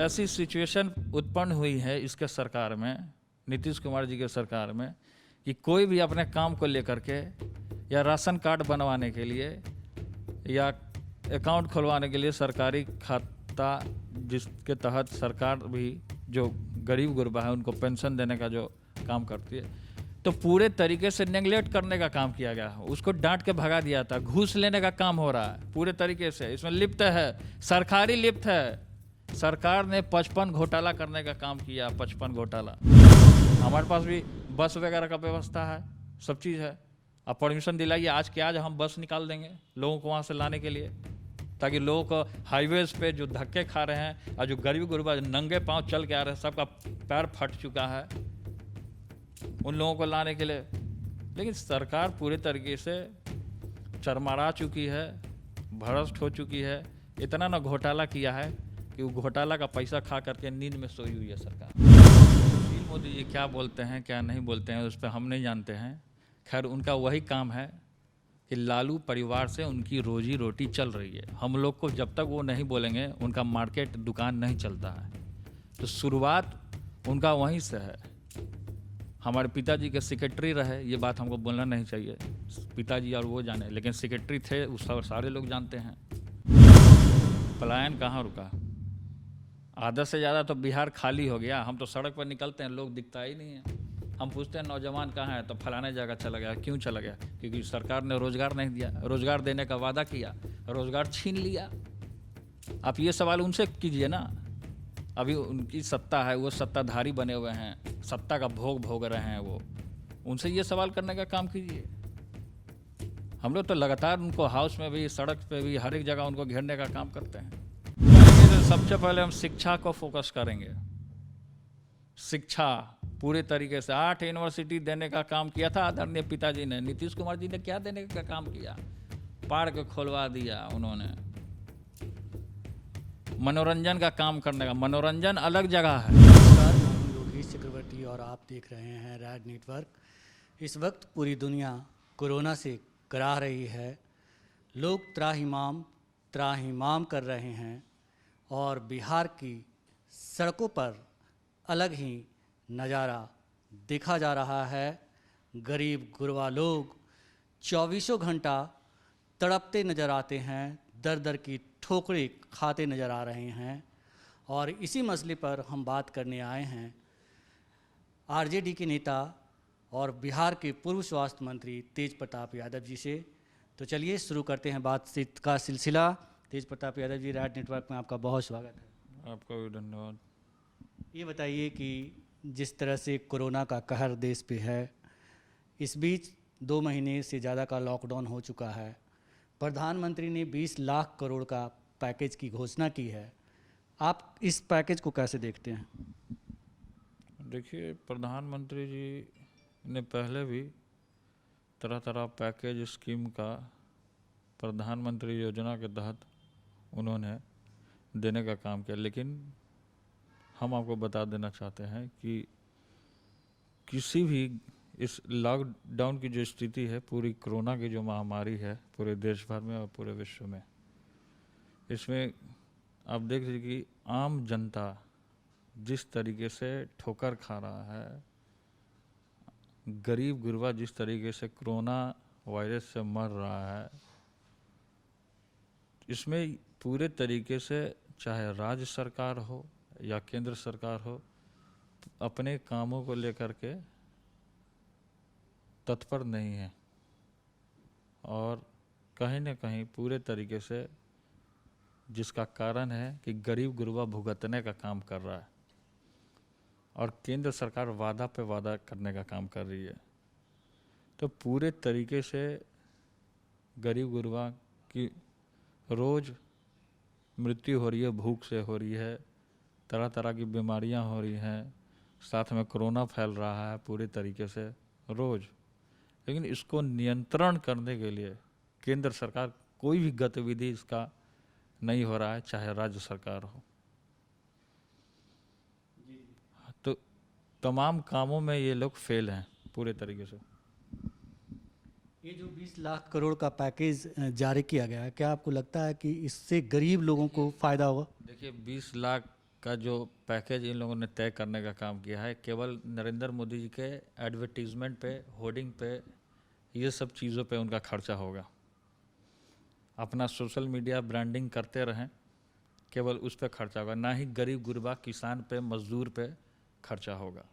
ऐसी सिचुएशन उत्पन्न हुई है इसके सरकार में, नीतीश कुमार जी के सरकार में, कि कोई भी अपने काम को लेकर के या राशन कार्ड बनवाने के लिए या अकाउंट खुलवाने के लिए सरकारी खाता जिसके तहत सरकार भी जो गरीब गुरबा है उनको पेंशन देने का जो काम करती है, तो पूरे तरीके से नेग्लेक्ट करने का काम किया गया। उसको डांट के भगा दिया था। घूस लेने का काम हो रहा है पूरे तरीके से, इसमें लिप्त है सरकारी, लिप्त है सरकार ने 55 घोटाला करने का काम किया। 55 घोटाला। हमारे पास भी बस वगैरह का व्यवस्था है, सब चीज़ है। अब परमिशन दिलाइए, आज के आज हम बस निकाल देंगे लोगों को वहाँ से लाने के लिए, ताकि लोगों को हाईवेज पे जो धक्के खा रहे हैं और जो गरीब गुरबा नंगे पांव चल के आ रहे हैं, सबका पैर फट चुका है, उन लोगों को लाने के लिए। लेकिन सरकार पूरे तरीके से चरमरा चुकी है, भ्रष्ट हो चुकी है। इतना ना घोटाला किया है कि वो घोटाला का पैसा खा करके नींद में सोई हुई है सरकार। सुशील मोदी जी क्या बोलते हैं क्या नहीं बोलते हैं उस पर हम नहीं जानते हैं। खैर उनका वही काम है कि लालू परिवार से उनकी रोजी रोटी चल रही है। हम लोग को जब तक वो नहीं बोलेंगे उनका मार्केट दुकान नहीं चलता है। तो शुरुआत उनका वहीं से है। हमारे पिताजी के सेक्रेटरी रहे, ये बात हमको बोलना नहीं चाहिए, पिताजी और वो जाने, लेकिन सेक्रेटरी थे उस सारे लोग जानते हैं। पलायन कहाँ रुका? आधा से ज़्यादा तो बिहार खाली हो गया। हम तो सड़क पर निकलते हैं, लोग दिखता ही नहीं है। हम पूछते हैं नौजवान कहाँ है, तो फलाने जगह चला गया। क्यों चला गया? क्योंकि सरकार ने रोज़गार नहीं दिया। रोज़गार देने का वादा किया, रोज़गार छीन लिया। आप ये सवाल उनसे कीजिए ना। अभी उनकी सत्ता है, वो सत्ताधारी बने हुए हैं, सत्ता का भोग भोग रहे हैं वो, उनसे ये सवाल करने का काम कीजिए। हम लोग तो लगातार उनको हाउस में भी, सड़क पे भी, हर एक जगह उनको घेरने का काम करते हैं। सबसे पहले हम शिक्षा को फोकस करेंगे। शिक्षा पूरे तरीके से 8 यूनिवर्सिटी देने का काम किया था आदरणीय पिताजी ने। नीतीश कुमार जी ने क्या देने का काम किया? पार्क खोलवा दिया उन्होंने। मनोरंजन का काम करने का, मनोरंजन अलग जगह है। नमस्कार, मैं योगेश चक्रवर्ती और आप देख रहे हैं रैड नेटवर्क। इस वक्त पूरी दुनिया कोरोना से कराह रही है। लोग त्राहिमाम कर रहे हैं और बिहार की सड़कों पर अलग ही नज़ारा देखा जा रहा है। गरीब गुरबा लोग 24 घंटा तड़पते नज़र आते हैं, दर दर की ठोकरें खाते नज़र आ रहे हैं। और इसी मसले पर हम बात करने आए हैं आरजेडी के नेता और बिहार के पूर्व स्वास्थ्य मंत्री तेज प्रताप यादव जी से। तो चलिए शुरू करते हैं बातचीत का सिलसिला। तेज प्रताप यादव जी, रैड नेटवर्क में आपका बहुत स्वागत है। आपका भी धन्यवाद। ये बताइए कि जिस तरह से कोरोना का कहर देश पे है, इस बीच 2 महीने से ज़्यादा का लॉकडाउन हो चुका है। प्रधानमंत्री ने 20 लाख करोड़ का पैकेज की घोषणा की है। आप इस पैकेज को कैसे देखते हैं? देखिए, प्रधानमंत्री जी ने पहले भी तरह तरह पैकेज स्कीम का प्रधानमंत्री योजना के तहत उन्होंने देने का काम किया। लेकिन हम आपको बता देना चाहते हैं कि किसी भी इस लॉकडाउन की जो स्थिति है, पूरी कोरोना की जो महामारी है पूरे देश भर में और पूरे विश्व में, इसमें आप देख लीजिए कि आम जनता जिस तरीके से ठोकर खा रहा है, गरीब गुरबा जिस तरीके से कोरोना वायरस से मर रहा है, इसमें पूरे तरीके से चाहे राज्य सरकार हो या केंद्र सरकार हो, अपने कामों को लेकर के तत्पर नहीं है और कहीं न कहीं पूरे तरीके से, जिसका कारण है कि गरीब गुरबा भुगतने का काम कर रहा है और केंद्र सरकार वादा पे वादा करने का काम कर रही है। तो पूरे तरीके से गरीब गुरबा की रोज़ मृत्यु हो रही है, भूख से हो रही है, तरह तरह की बीमारियां हो रही हैं, साथ में कोरोना फैल रहा है पूरे तरीके से रोज़। लेकिन इसको नियंत्रण करने के लिए केंद्र सरकार कोई भी गतिविधि इसका नहीं हो रहा है, चाहे राज्य सरकार हो। तो तमाम कामों में ये लोग फेल हैं पूरे तरीके से। ये जो 20 लाख करोड़ का पैकेज जारी किया गया है, क्या आपको लगता है कि इससे गरीब लोगों को फ़ायदा होगा? देखिए, 20 लाख का जो पैकेज इन लोगों ने तय करने का काम किया है, केवल नरेंद्र मोदी जी के एडवर्टीजमेंट पे, होर्डिंग पे, ये सब चीज़ों पे उनका खर्चा होगा। अपना सोशल मीडिया ब्रांडिंग करते रहें, केवल उस पे खर्चा होगा, ना ही गरीब गुरबा किसान पे, मजदूर पे खर्चा होगा।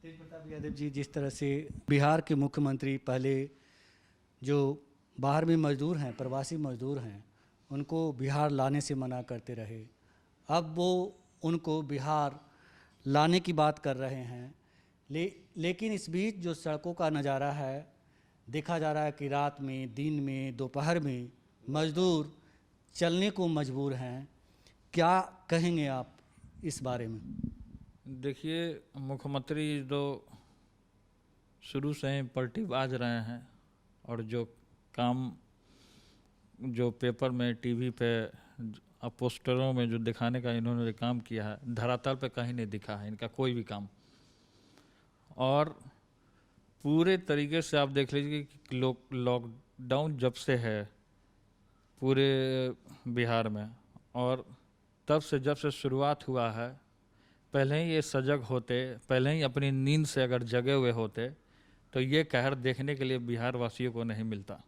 तेज प्रताप यादव जी, जिस तरह से बिहार के मुख्यमंत्री पहले जो बाहर में मजदूर हैं, प्रवासी मजदूर हैं, उनको बिहार लाने से मना करते रहे, अब वो उनको बिहार लाने की बात कर रहे हैं। लेकिन इस बीच जो सड़कों का नज़ारा है, देखा जा रहा है कि रात में, दिन में, दोपहर में मजदूर चलने को मजबूर हैं। क्या कहेंगे आप इस बारे में? देखिए, मुख्यमंत्री जो शुरू से ही पलटी बाज रहे हैं और जो काम जो पेपर में, टीवी पे, पोस्टरों में जो दिखाने का इन्होंने काम किया है, धरातल पे कहीं नहीं दिखा है इनका कोई भी काम। और पूरे तरीके से आप देख लीजिए कि लॉकडाउन जब से है पूरे बिहार में, और तब से जब से शुरुआत हुआ है, पहले ही ये सजग होते, पहले ही अपनी नींद से अगर जगे हुए होते, तो ये कहर देखने के लिए बिहार वासियों को नहीं मिलता।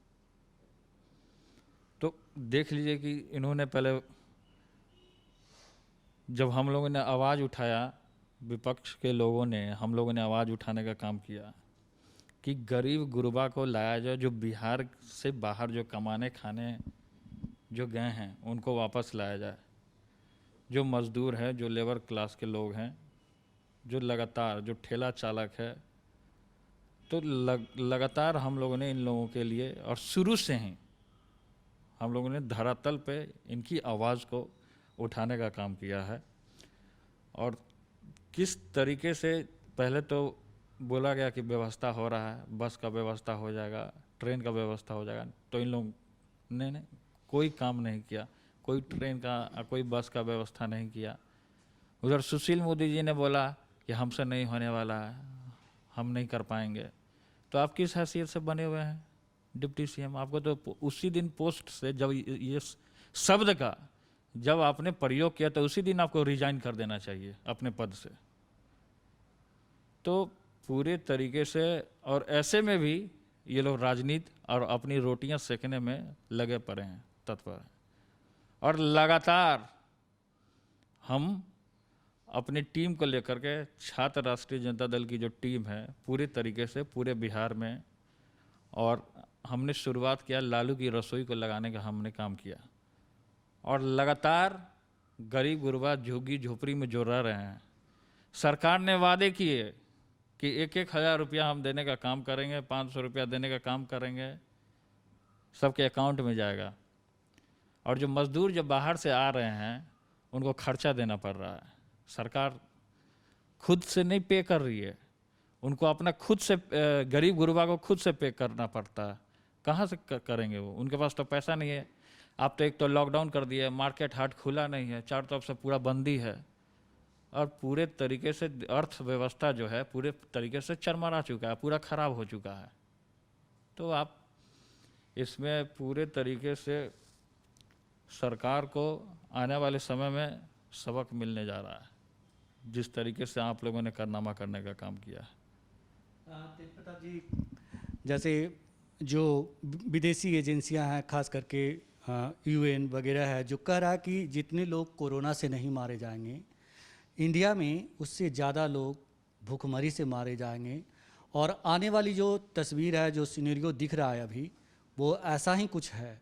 तो देख लीजिए कि इन्होंने पहले, जब हम लोगों ने आवाज़ उठाया, विपक्ष के लोगों ने, हम लोगों ने आवाज़ उठाने का काम किया कि गरीब गुरबा को लाया जाए, जो बिहार से बाहर जो कमाने खाने जो गए हैं उनको वापस लाया जाए। जो मज़दूर हैं, जो लेबर क्लास के लोग हैं, जो लगातार, जो ठेला चालक है, तो लगातार हम लोगों ने इन लोगों के लिए, और शुरू से ही हम लोगों ने धरातल पे इनकी आवाज़ को उठाने का काम किया है। और किस तरीके से पहले तो बोला गया कि व्यवस्था हो रहा है, बस का व्यवस्था हो जाएगा, ट्रेन का व्यवस्था हो जाएगा, तो इन लोगों ने कोई काम नहीं किया, कोई ट्रेन का, कोई बस का व्यवस्था नहीं किया। उधर सुशील मोदी जी ने बोला कि हमसे नहीं होने वाला है, हम नहीं कर पाएंगे। तो आप किस हैसियत से बने हुए हैं डिप्टी सीएम? आपको तो उसी दिन पोस्ट से, जब ये शब्द का जब आपने प्रयोग किया, तो उसी दिन आपको रिजाइन कर देना चाहिए अपने पद से। तो पूरे तरीके से, और ऐसे में भी ये लोग राजनीति और अपनी रोटियां सेकने में लगे पड़े हैं, तत्पर हैं। और लगातार हम अपनी टीम को लेकर के, छात्र राष्ट्रीय जनता दल की जो टीम है, पूरी तरीके से पूरे बिहार में, और हमने शुरुआत किया लालू की रसोई को लगाने का हमने काम किया। और लगातार गरीब गुरबा झुग्गी झोपड़ी में जो रह रहे हैं, सरकार ने वादे किए कि 1,000 रुपया हम देने का काम करेंगे, 500 रुपया देने का काम करेंगे, सबके अकाउंट में जाएगा। और जो मजदूर जो बाहर से आ रहे हैं उनको खर्चा देना पड़ रहा है, सरकार खुद से नहीं पे कर रही है, उनको अपना खुद से, गरीब गुरबा को खुद से पे करना पड़ता है। कहाँ से करेंगे वो? उनके पास तो पैसा नहीं है। आप तो एक तो लॉकडाउन कर दिए, मार्केट हाट खुला नहीं है, चारों तरफ से पूरा बंदी है, और पूरे तरीके से अर्थव्यवस्था जो है पूरे तरीके से चरमरा चुका है, पूरा खराब हो चुका है। तो आप इसमें पूरे तरीके से सरकार को आने वाले समय में सबक मिलने जा रहा है, जिस तरीके से आप लोगों ने कारनामा करने का काम किया है। तेज प्रताप जी, जैसे जो विदेशी एजेंसियां हैं, खास करके यूएन वगैरह है, जो कह रहा है कि जितने लोग कोरोना से नहीं मारे जाएंगे, इंडिया में उससे ज़्यादा लोग भूखमरी से मारे जाएंगे। और आने वाली जो तस्वीर है, जो सिनेरियो दिख रहा है अभी, वो ऐसा ही कुछ है।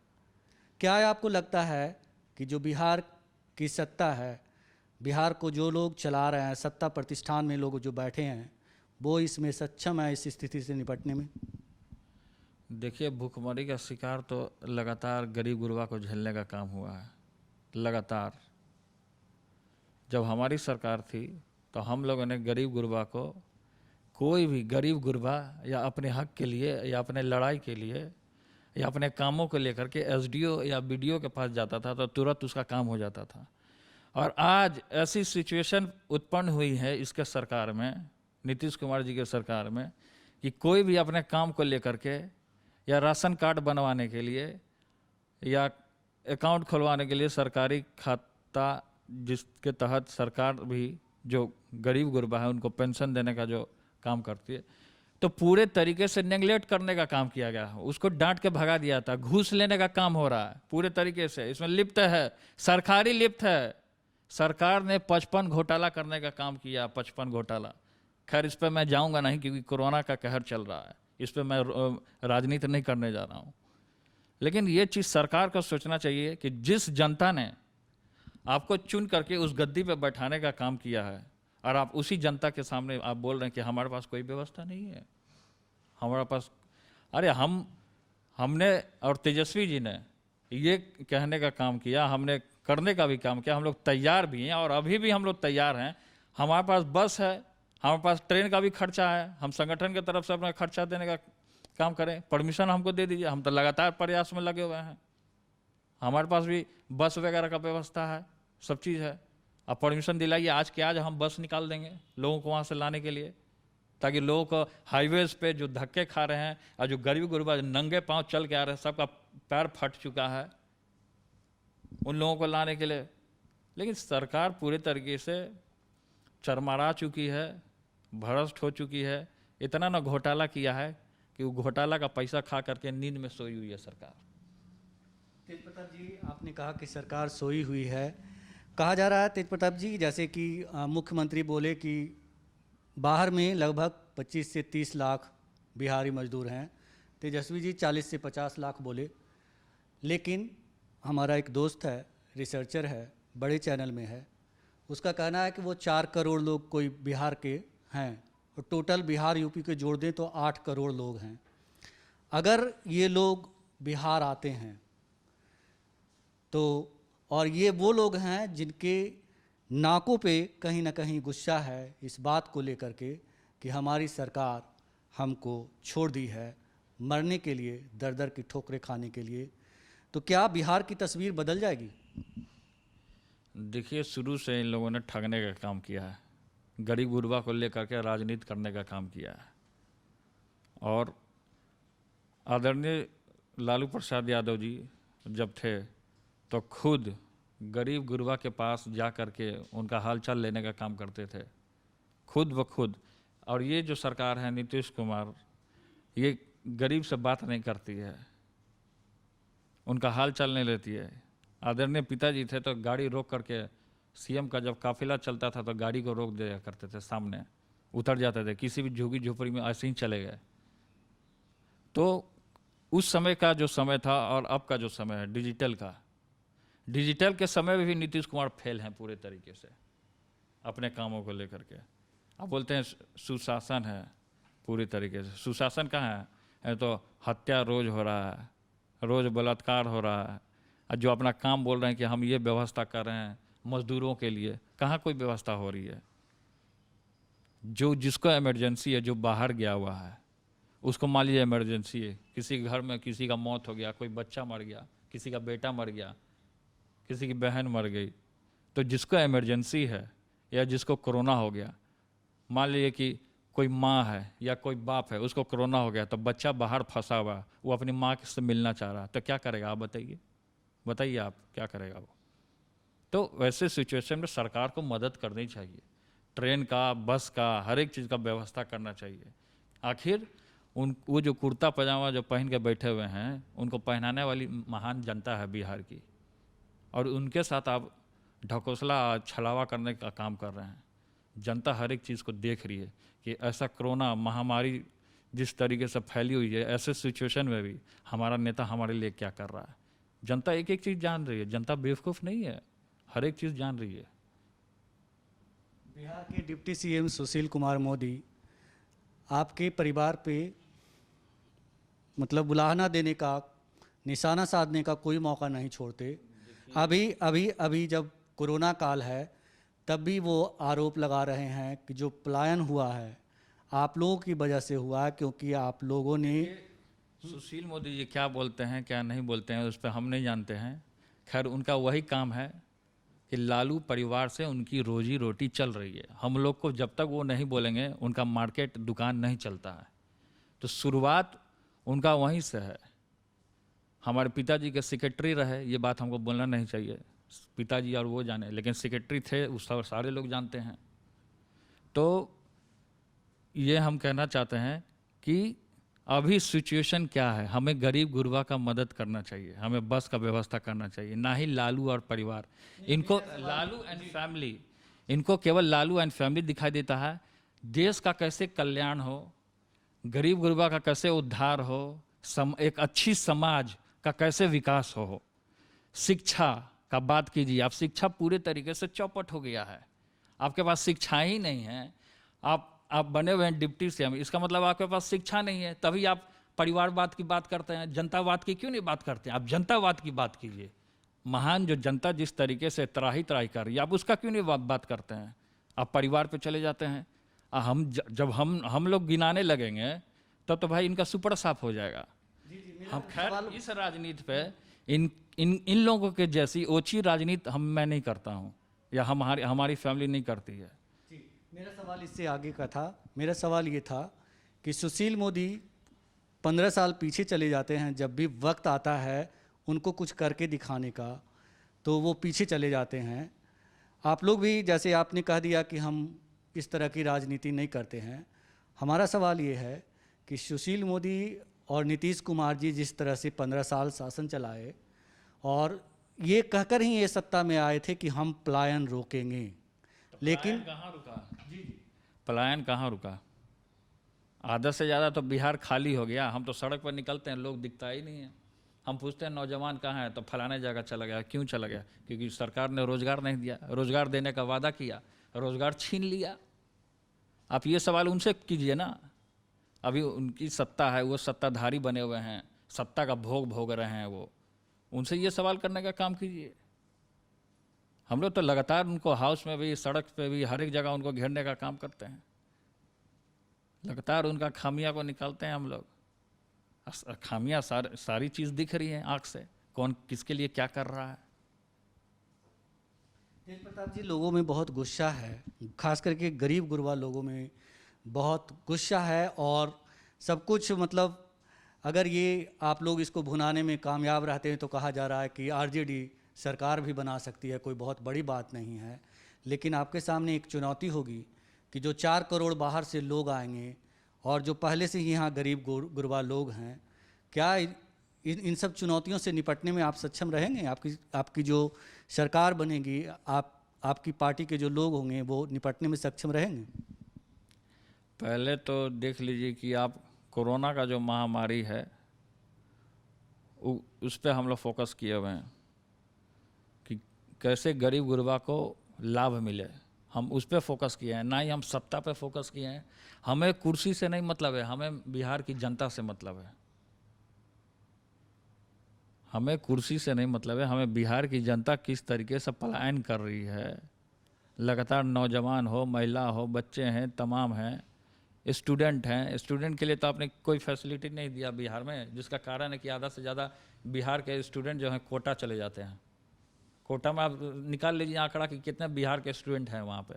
क्या आपको लगता है कि जो बिहार की सत्ता है, बिहार को जो लोग चला रहे हैं, सत्ता प्रतिष्ठान में लोग जो बैठे हैं, वो इसमें सक्षम है इस स्थिति से निपटने में? देखिए, भूखमरी का शिकार तो लगातार गरीब गुरबा को झेलने का काम हुआ है। लगातार जब हमारी सरकार थी तो हम लोगों ने गरीब गुरबा को, कोई भी गरीब गुरबा या अपने हक के लिए या अपने लड़ाई के लिए या अपने कामों को लेकर के एसडीओ या बीडीओ के पास जाता था तो तुरंत उसका काम हो जाता था। और आज ऐसी सिचुएशन उत्पन्न हुई है इसके सरकार में, नीतीश कुमार जी के सरकार में, कि कोई भी अपने काम को लेकर के या राशन कार्ड बनवाने के लिए या अकाउंट खुलवाने के लिए सरकारी खाता, जिसके तहत सरकार भी जो गरीब गुरबा है उनको पेंशन देने का जो काम करती है, तो पूरे तरीके से नेग्लेक्ट करने का काम किया गया। उसको डांट के भगा दिया था। घूस लेने का काम हो रहा है पूरे तरीके से, इसमें लिप्त है, सरकारी लिप्त है। सरकार ने 55 घोटाला करने का काम किया, 55 घोटाला। खैर इस पर मैं जाऊंगा नहीं क्योंकि कोरोना का कहर चल रहा है, इस पर मैं राजनीति नहीं करने जा रहा हूँ। लेकिन ये चीज़ सरकार को सोचना चाहिए कि जिस जनता ने आपको चुन करके उस गद्दी पे बैठाने का काम किया है और आप उसी जनता के सामने आप बोल रहे हैं कि हमारे पास कोई व्यवस्था नहीं है, हमारे पास, अरे हमने और तेजस्वी जी ने ये कहने का काम किया, हमने करने का भी काम किया, हम लोग तैयार भी हैं और अभी भी हम लोग तैयार हैं। हमारे पास बस है, हमारे पास ट्रेन का भी खर्चा है, हम संगठन की तरफ से अपना खर्चा देने का काम करें, परमिशन हमको दे दीजिए, हम तो लगातार प्रयास में लगे हुए हैं। हमारे पास भी बस वगैरह का व्यवस्था है, सब चीज़ है। अब परमिशन दिलाइए, आज के आज हम बस निकाल देंगे लोगों को वहाँ से लाने के लिए, ताकि लोगों को हाईवेज पे जो धक्के खा रहे हैं और जो गरीब गुरबा नंगे पांव चल के आ रहे हैं, सबका पैर फट चुका है, उन लोगों को लाने के लिए। लेकिन सरकार पूरे तरीके से चरमरा चुकी है, भ्रष्ट हो चुकी है। इतना ना घोटाला किया है कि वो घोटाला का पैसा खा करके नींद में सोई हुई है सरकार। तेज प्रताप जी, आपने कहा कि सरकार सोई हुई है। कहा जा रहा है तेज प्रताप जी, जैसे कि मुख्यमंत्री बोले कि बाहर में लगभग 25 से 30 लाख बिहारी मजदूर हैं। तेजस्वी जी 40 से 50 लाख बोले। लेकिन हमारा एक दोस्त है, रिसर्चर है, बड़े चैनल में है, उसका कहना है कि वो 4 करोड़ लोग कोई बिहार के हैं और टोटल बिहार यूपी के जोड़ दें तो 8 करोड़ लोग हैं। अगर ये लोग बिहार आते हैं तो, और ये वो लोग हैं जिनके नाकों पे कहीं ना कहीं गुस्सा है इस बात को लेकर के कि हमारी सरकार हमको छोड़ दी है मरने के लिए, दर दर की ठोकरें खाने के लिए, तो क्या बिहार की तस्वीर बदल जाएगी? देखिए, शुरू से इन लोगों ने ठगने का काम किया है, गरीब गुरबा को लेकर के राजनीति करने का काम किया है। और आदरणीय लालू प्रसाद यादव जी जब थे तो खुद गरीब गुरबा के पास जा कर के उनका हालचाल लेने का काम करते थे, खुद ब खुद। और ये जो सरकार है नीतीश कुमार, ये गरीब से बात नहीं करती है, उनका हालचाल नहीं लेती है। आदरणीय पिताजी थे तो गाड़ी रोक करके, सीएम का जब काफिला चलता था तो गाड़ी को रोक दिया करते थे, सामने उतर जाते थे, किसी भी झुग्गी झोपड़ी में ऐसे ही चले गए। तो उस समय का जो समय था और अब का जो समय है डिजिटल के समय में भी नीतीश कुमार फेल हैं पूरे तरीके से अपने कामों को लेकर के। अब बोलते हैं सुशासन है, पूरी तरीके से सुशासन कहाँ है? तो हत्या रोज हो रहा है, रोज बलात्कार हो रहा है। और जो अपना काम बोल रहे हैं कि हम ये व्यवस्था कर रहे हैं मजदूरों के लिए, कहाँ कोई व्यवस्था हो रही है? जो जिसको इमरजेंसी है, जो बाहर गया हुआ है, उसको मान लीजिए इमरजेंसी है, किसी के घर में किसी का मौत हो गया, कोई बच्चा मर गया, किसी का बेटा मर गया, किसी की बहन मर गई, तो जिसको इमरजेंसी है या जिसको कोरोना हो गया, मान लीजिए कि कोई माँ है या कोई बाप है, उसको कोरोना हो गया, तो बच्चा बाहर फंसा हुआ, वो अपनी माँ से मिलना चाह रहा, तो क्या करेगा आप बताइए आप क्या करेगा वो? तो वैसे सिचुएशन में सरकार को मदद करनी चाहिए, ट्रेन का, बस का, हर एक चीज़ का व्यवस्था करना चाहिए। आखिर वो जो कुर्ता पजामा जो पहन के बैठे हुए हैं, उनको पहनाने वाली महान जनता है बिहार की, और उनके साथ आप ढकोसला छलावा करने का काम कर रहे हैं। जनता हर एक चीज़ को देख रही है कि ऐसा कोरोना महामारी जिस तरीके से फैली हुई है, ऐसे सिचुएशन में भी हमारा नेता हमारे लिए क्या कर रहा है। जनता एक एक चीज़ जान रही है, जनता बेवकूफ़ नहीं है, हर एक चीज़ जान रही है। बिहार के डिप्टी सीएम सुशील कुमार मोदी आपके परिवार पे मतलब बुलाना देने का, निशाना साधने का कोई मौका नहीं छोड़ते। अभी जब कोरोना काल है तब भी वो आरोप लगा रहे हैं कि जो पलायन हुआ है आप लोगों की वजह से हुआ है, क्योंकि आप लोगों ने। सुशील मोदी जी क्या बोलते हैं क्या नहीं बोलते हैं उस पर हम नहीं जानते हैं। खैर उनका वही काम है कि लालू परिवार से उनकी रोजी रोटी चल रही है। हम लोग को जब तक वो नहीं बोलेंगे उनका मार्केट दुकान नहीं चलता है। तो शुरुआत उनका वहीं से है। हमारे पिताजी के सेक्रेटरी रहे, ये बात हमको बोलना नहीं चाहिए, पिताजी और वो जाने, लेकिन सेक्रेटरी थे, उस सारे लोग जानते हैं। तो ये हम कहना चाहते हैं कि अभी सिचुएशन क्या है, हमें गरीब गुरबा का मदद करना चाहिए, हमें बस का व्यवस्था करना चाहिए, ना ही लालू और परिवार। इनको लालू एंड फैमिली, इनको केवल लालू एंड फैमिली दिखाई देता है। देश का कैसे कल्याण हो, गरीब गुरबा का कैसे उद्धार हो, एक अच्छी समाज का कैसे विकास हो। शिक्षा का बात कीजिए, आप शिक्षा पूरे तरीके से चौपट हो गया है, आपके पास शिक्षा ही नहीं है। आप बने हुए हैं डिप्टी सीएम, इसका मतलब आपके पास शिक्षा नहीं है, तभी आप परिवारवाद की बात करते हैं, जनतावाद की क्यों नहीं बात करते हैं? आप जनतावाद की बात कीजिए। महान जो जनता जिस तरीके से त्राही त्राही कर रही है, आप उसका क्यों नहीं बात करते हैं? आप परिवार पे चले जाते हैं। जब हम लोग गिनाने लगेंगे तब तो भाई इनका सुपर साफ हो जाएगा। हम खैर इस राजनीति पे इन लोगों के जैसी ओछी राजनीति मैं नहीं करता हूँ, या हमारी फैमिली नहीं करती है। मेरा सवाल इससे आगे का था। मेरा सवाल ये था कि सुशील मोदी 15 साल पीछे चले जाते हैं, जब भी वक्त आता है उनको कुछ करके दिखाने का तो वो पीछे चले जाते हैं। आप लोग भी, जैसे आपने कह दिया कि हम इस तरह की राजनीति नहीं करते हैं, हमारा सवाल ये है कि सुशील मोदी और नीतीश कुमार जी जिस तरह से 15 साल शासन चलाए और ये कहकर ही ये सत्ता में आए थे कि हम पलायन रोकेंगे, लेकिन कहाँ रुका? पलायन कहाँ रुका? आधा से ज़्यादा तो बिहार खाली हो गया। हम तो सड़क पर निकलते हैं, लोग दिखता ही नहीं है। हम पूछते हैं नौजवान कहाँ है, तो फलाने जगह चला गया। क्यों चला गया? क्योंकि सरकार ने रोजगार नहीं दिया, रोजगार देने का वादा किया, रोजगार छीन लिया। आप ये सवाल उनसे कीजिए ना। अभी उनकी सत्ता है, वो सत्ताधारी बने हुए हैं, सत्ता का भोग भोग रहे हैं, वो उनसे ये सवाल करने का काम कीजिए। हम लोग तो लगातार उनको हाउस में भी, सड़क पे भी, हर एक जगह उनको घेरने का काम करते हैं, लगातार उनका खामियां को निकालते हैं हम लोग। खामियां सारी चीज़ दिख रही है आँख से, कौन किसके लिए क्या कर रहा है। तेज प्रताप जी, लोगों में बहुत गुस्सा है, खास करके गरीब गुरबा लोगों में बहुत गुस्सा है, और सब कुछ मतलब अगर ये आप लोग इसको भुनाने में कामयाब रहते हैं तो कहा जा रहा है कि आरजेडी सरकार भी बना सकती है, कोई बहुत बड़ी बात नहीं है। लेकिन आपके सामने एक चुनौती होगी कि जो 4 करोड़ बाहर से लोग आएंगे और जो पहले से ही यहाँ गरीब गुरबा लोग हैं, क्या इन सब चुनौतियों से निपटने में आप सक्षम रहेंगे? आपकी जो सरकार बनेगी, आपकी पार्टी के जो लोग होंगे वो निपटने में सक्षम रहेंगे? पहले तो देख लीजिए कि आप कोरोना का जो महामारी है उस पर हम लोग फोकस किए हुए हैं कि कैसे गरीब गुरबा को लाभ मिले। हम उस पर फोकस किए हैं, ना ही हम सत्ता पे फोकस किए हैं। हमें कुर्सी से नहीं मतलब है, हमें बिहार की जनता से मतलब है। हमें कुर्सी से नहीं मतलब है, हमें बिहार की जनता किस तरीके से पलायन कर रही है। लगातार नौजवान हो, महिला हो, बच्चे हैं, तमाम हैं, स्टूडेंट हैं। स्टूडेंट के लिए तो आपने कोई फैसिलिटी नहीं दिया बिहार में, जिसका कारण है कि आधा से ज़्यादा बिहार के स्टूडेंट जो हैं कोटा चले जाते हैं। कोटा में आप निकाल लीजिए आंकड़ा कि कितने बिहार के स्टूडेंट हैं वहाँ पे।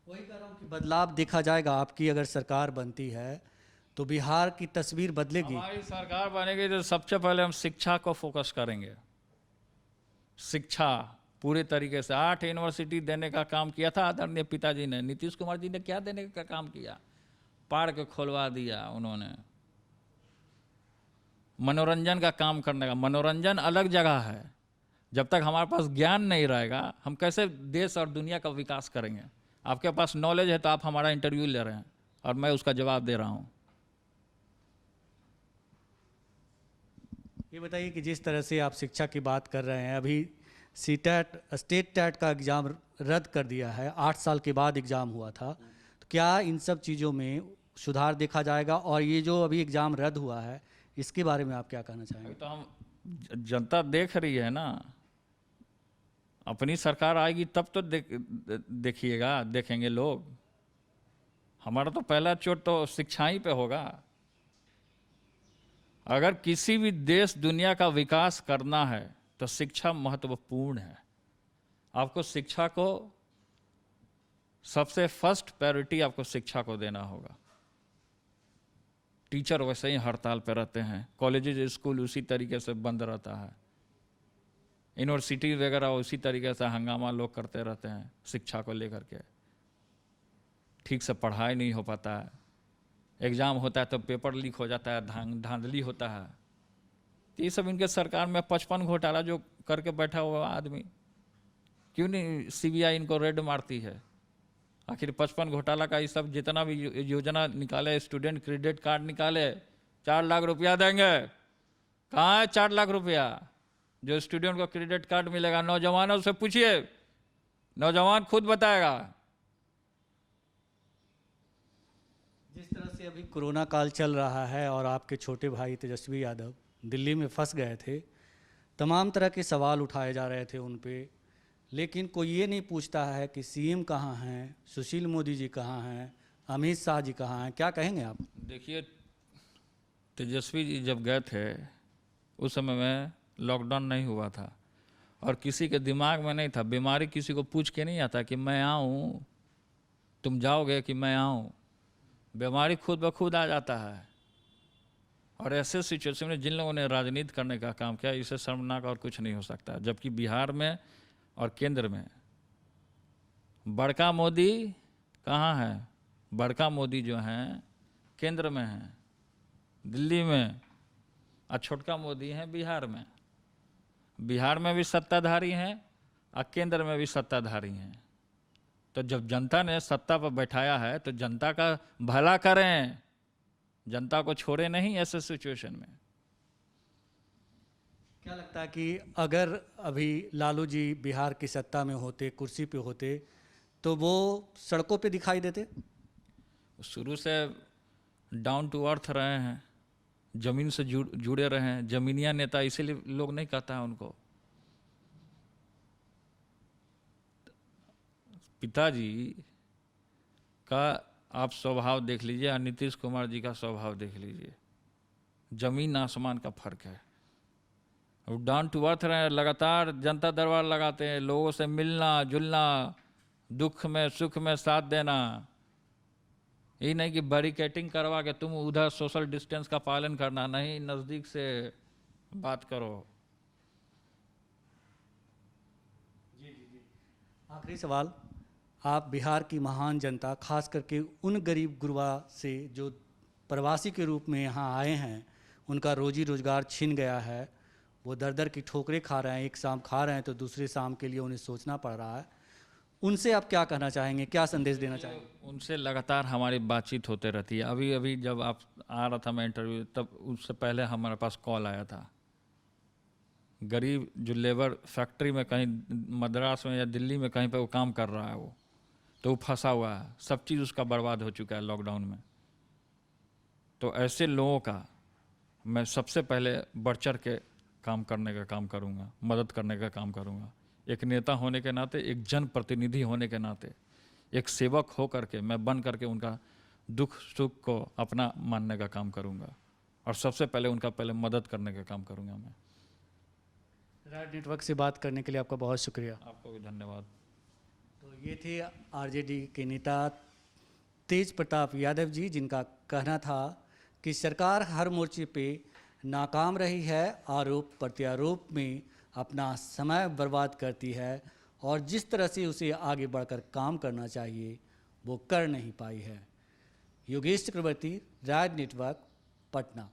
वही कह रहा हूँ कि बदलाव देखा जाएगा। आपकी अगर सरकार बनती है तो बिहार की तस्वीर बदलेगी। हमारी सरकार बनेगी तो सबसे पहले हम शिक्षा को फोकस करेंगे। शिक्षा पूरे तरीके से 8 यूनिवर्सिटी देने का काम किया था आदरणीय पिताजी ने। नीतीश कुमार जी ने क्या देने का काम किया? पार्क खोलवा दिया उन्होंने। मनोरंजन का काम करने का, मनोरंजन अलग जगह है। जब तक हमारे पास ज्ञान नहीं रहेगा हम कैसे देश और दुनिया का विकास करेंगे? आपके पास नॉलेज है तो आप हमारा इंटरव्यू ले रहे हैं और मैं उसका जवाब दे रहा हूँ। ये बताइए कि जिस तरह से आप शिक्षा की बात कर रहे हैं, अभी सीटेट स्टेट टेट का एग्ज़ाम रद्द कर दिया है, 8 साल के बाद एग्ज़ाम हुआ था, तो क्या इन सब चीज़ों में सुधार देखा जाएगा? और ये जो अभी एग्ज़ाम रद्द हुआ है इसके बारे में आप क्या कहना चाहेंगे? तो हम जनता देख रही है ना, अपनी सरकार आएगी तब तो देखिएगा, देखेंगे लोग। हमारा तो पहला चोट तो शिक्षा ही पे होगा। अगर किसी भी देश दुनिया का विकास करना है तो शिक्षा महत्वपूर्ण है। आपको शिक्षा को सबसे फर्स्ट प्रायोरिटी आपको शिक्षा को देना होगा। टीचर वैसे ही हड़ताल पर रहते हैं, कॉलेजेज स्कूल उसी तरीके से बंद रहता है, यूनिवर्सिटी वगैरह उसी तरीके से हंगामा लोग करते रहते हैं शिक्षा को लेकर के, ठीक से पढ़ाई नहीं हो पाता है, एग्ज़ाम होता है तो पेपर लीक हो जाता है, धांधली होता है। तो ये सब इनके सरकार में 55 घोटाला जो करके बैठा हुआ आदमी, क्यों नहीं सीबीआई इनको रेड मारती है? आखिर 55 घोटाला का ये सब जितना भी योजना निकाले, स्टूडेंट क्रेडिट कार्ड निकाले, 4 लाख रुपया देंगे, कहाँ है 4 लाख रुपया जो स्टूडेंट को क्रेडिट कार्ड मिलेगा? नौजवानों से पूछिए, नौजवान खुद बताएगा। जिस तरह से अभी कोरोना काल चल रहा है और आपके छोटे भाई तेजस्वी यादव दिल्ली में फंस गए थे, तमाम तरह के सवाल उठाए जा रहे थे उन पे, लेकिन कोई ये नहीं पूछता है कि सीएम कहाँ हैं, सुशील मोदी जी कहाँ हैं, अमित शाह जी कहाँ हैं, क्या कहेंगे आप? देखिए, तेजस्वी जी जब गए थे उस समय में लॉकडाउन नहीं हुआ था और किसी के दिमाग में नहीं था, बीमारी किसी को पूछ के नहीं आता कि मैं आऊँ, तुम जाओगे कि मैं आऊँ, बीमारी खुद ब खुद आ जाता है। और ऐसे सिचुएशन में जिन लोगों ने राजनीति करने का काम किया, इससे शर्मनाक और कुछ नहीं हो सकता। जबकि बिहार में और केंद्र में बड़का मोदी कहाँ है? बड़का मोदी जो हैं केंद्र में हैं, दिल्ली में, और छोटका मोदी हैं बिहार में। बिहार में भी सत्ताधारी हैं और केंद्र में भी सत्ताधारी हैं। तो जब जनता ने सत्ता पर बैठाया है तो जनता का भला करें, जनता को छोड़े नहीं ऐसे सिचुएशन में। क्या लगता है कि अगर अभी लालू जी बिहार की सत्ता में होते, कुर्सी पे होते, तो वो सड़कों पे दिखाई देते? शुरू से डाउन टू अर्थ रहे हैं, जमीन से जुड़े रहे हैं, जमीनिया नेता, इसीलिए लोग नहीं कहता है उनको। पिताजी का आप स्वभाव देख लीजिए और नीतीश कुमार जी का स्वभाव देख लीजिए, जमीन आसमान का फर्क है। डाउन टू अर्थ रहे, लगातार जनता दरबार लगाते हैं, लोगों से मिलना जुलना, दुख में सुख में साथ देना। ये नहीं कि बैरिकेटिंग करवा के तुम उधर सोशल डिस्टेंस का पालन करना, नहीं, नज़दीक से बात करो। आखिरी सवाल, आप बिहार की महान जनता, खास करके उन गरीब गुरबा से जो प्रवासी के रूप में यहाँ आए हैं, उनका रोजी रोजगार छिन गया है, वो दर दर की ठोकरें खा रहे हैं, एक शाम खा रहे हैं तो दूसरे शाम के लिए उन्हें सोचना पड़ रहा है, उनसे आप क्या कहना चाहेंगे, क्या संदेश देना चाहेंगे? उनसे लगातार हमारी बातचीत होते रहती है। अभी अभी जब आप आ रहा था मैं इंटरव्यू, तब उससे पहले हमारे पास कॉल आया था। गरीब जो लेबर फैक्ट्री में कहीं मद्रास में या दिल्ली में कहीं पे वो काम कर रहा है, वो तो वो फंसा हुआ है, सब चीज़ उसका बर्बाद हो चुका है लॉकडाउन में। तो ऐसे लोगों का मैं सबसे पहले बढ़ चढ़ के काम करने का काम करूँगा, मदद करने का काम करूँगा। एक नेता होने के नाते, एक जनप्रतिनिधि होने के नाते, एक सेवक हो करके मैं बन करके उनका दुख सुख को अपना मानने का काम करूँगा और सबसे पहले उनका पहले मदद करने का काम करूँगा मैं। राइट नेटवर्क से बात करने के लिए आपका बहुत शुक्रिया। आपको भी धन्यवाद। तो ये थे आरजेडी के नेता तेज प्रताप यादव जी, जिनका कहना था कि सरकार हर मोर्चे पे नाकाम रही है, आरोप प्रत्यारोप में अपना समय बर्बाद करती है और जिस तरह से उसे आगे बढ़कर काम करना चाहिए वो कर नहीं पाई है। योगेश चक्रवर्ती, राज नेटवर्क, पटना।